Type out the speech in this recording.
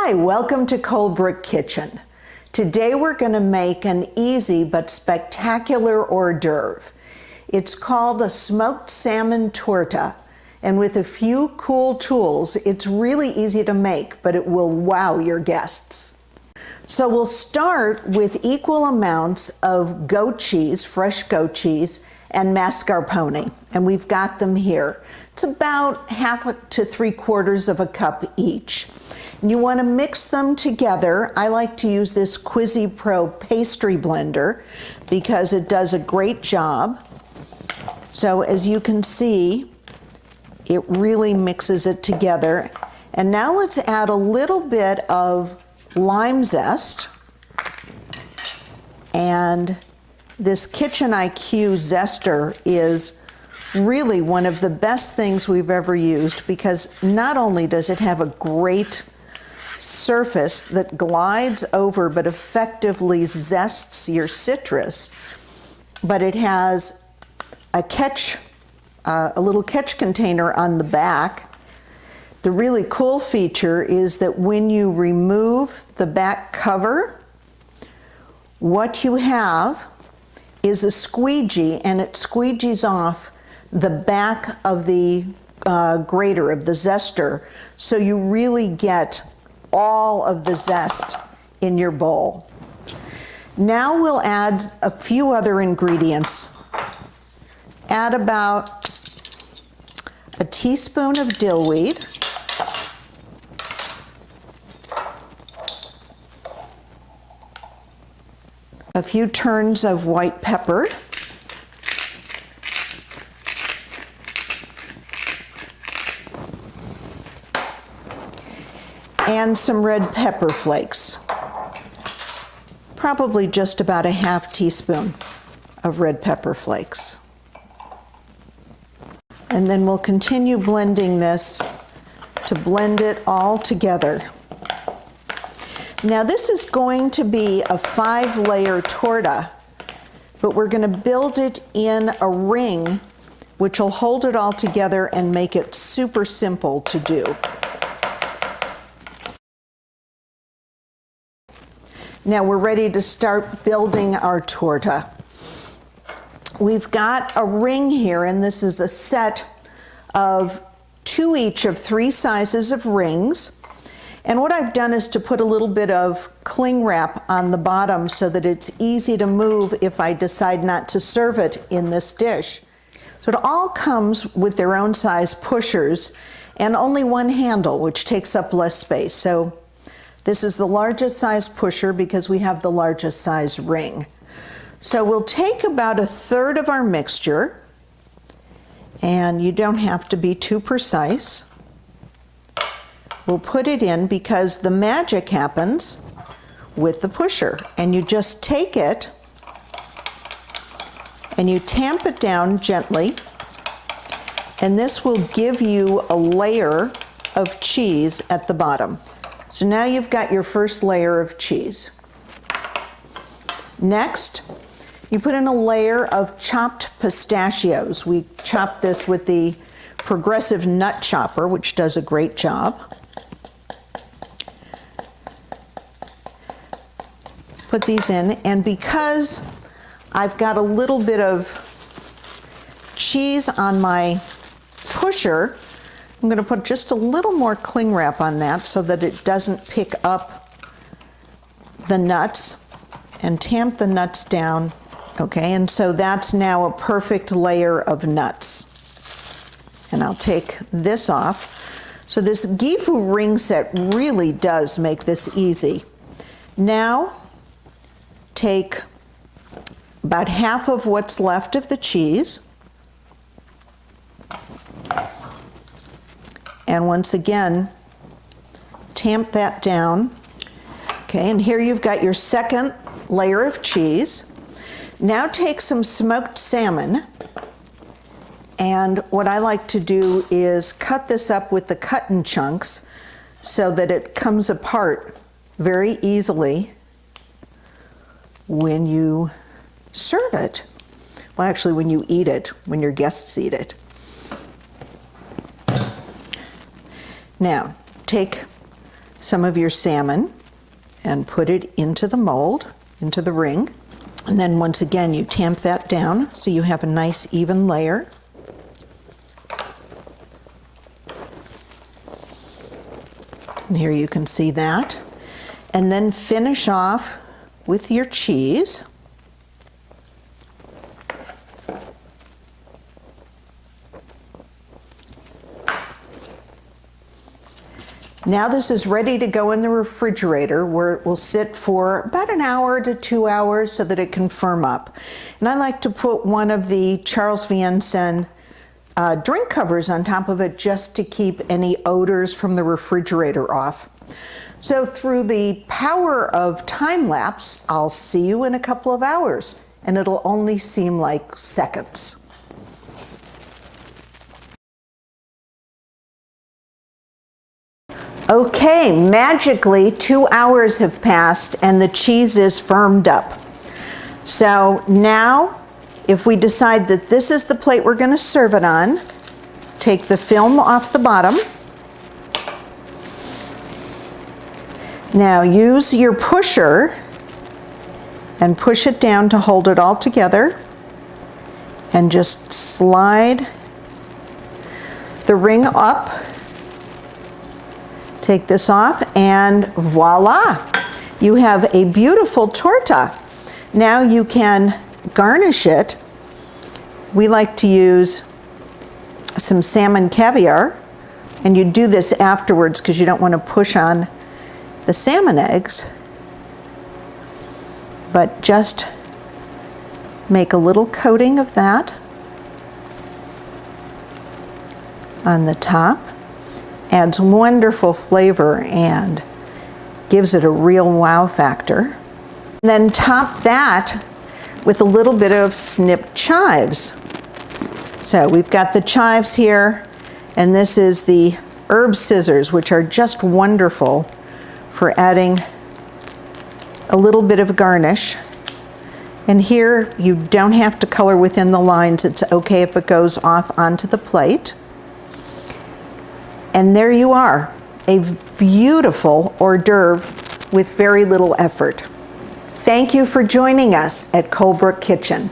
Hi, welcome to Coldbrook Kitchen. Today we're going to make an easy but spectacular hors d'oeuvre. It's called a smoked salmon torta, and with a few cool tools, it's really easy to make, but it will wow your guests. So we'll start with equal amounts of goat cheese, fresh goat cheese, and mascarpone, and we've got them here. It's about 1/2 to 3/4 of a cup each. And you want to mix them together. I like to use this Quizzy Pro pastry blender because it does a great job. So as you can see, it really mixes it together. And now let's add a little bit of lime zest. And this Kitchen IQ zester is really one of the best things we've ever used because not only does it have a great surface that glides over but effectively zests your citrus, but it has a little catch container on the back. The really cool feature is that when you remove the back cover, what you have is a squeegee, and it squeegees off the back of the grater, of the zester, so you really get all of the zest in your bowl. Now we'll add a few other ingredients. Add about a teaspoon of dill weed, a few turns of white pepper, and some red pepper flakes. Probably just about a 1/2 teaspoon of red pepper flakes. And then we'll continue blending this to blend it all together. Now this is going to be a 5-layer torta, but we're going to build it in a ring which will hold it all together and make it super simple to do. Now we're ready to start building our torta. We've got a ring here, and this is a set of 2 each of 3 sizes of rings. And what I've done is to put a little bit of cling wrap on the bottom so that it's easy to move if I decide not to serve it in this dish. So it all comes with their own size pushers and only one handle, which takes up less space. So this is the largest size pusher because we have the largest size ring. So we'll take about 1/3 of our mixture, and you don't have to be too precise. We'll put it in because the magic happens with the pusher, and you just take it and you tamp it down gently, and this will give you a layer of cheese at the bottom. So now you've got your first layer of cheese. Next, you put in a layer of chopped pistachios. We chop this with the Progressive Nut Chopper, which does a great job. Put these in, and because I've got a little bit of cheese on my pusher, I'm going to put just a little more cling wrap on that so that it doesn't pick up the nuts, and tamp the nuts down. Okay, and so that's now a perfect layer of nuts. And I'll take this off. So this Gifu ring set really does make this easy. Now take about 1/2 of what's left of the cheese. And once again, tamp that down. Okay, and here you've got your second layer of cheese. Now take some smoked salmon, and what I like to do is cut this up with the cut-in chunks so that it comes apart very easily when you serve it. Well, actually, when you eat it, when your guests eat it. Now, take some of your salmon and put it into the mold, into the ring. And then once again, you tamp that down so you have a nice even layer. And here you can see that. And then finish off with your cheese. Now this is ready to go in the refrigerator where it will sit for about an hour to 2 hours so that it can firm up. And I like to put one of the Charles Viensen drink covers on top of it just to keep any odors from the refrigerator off. So through the power of time lapse, I'll see you in a couple of hours, and it'll only seem like seconds. Okay, magically 2 hours have passed and the cheese is firmed up. So now, if we decide that this is the plate we're going to serve it on, take the film off the bottom. Now use your pusher and push it down to hold it all together, and just slide the ring up. Take this off and voila, you have a beautiful torta. Now you can garnish it. We like to use some salmon caviar, and you do this afterwards because you don't want to push on the salmon eggs, but just make a little coating of that on the top. Adds wonderful flavor and gives it a real wow factor. And then top that with a little bit of snipped chives. So we've got the chives here, and this is the herb scissors, which are just wonderful for adding a little bit of garnish. And here you don't have to color within the lines. It's okay if it goes off onto the plate. And there you are, a beautiful hors d'oeuvre with very little effort. Thank you for joining us at Colebrook Kitchen.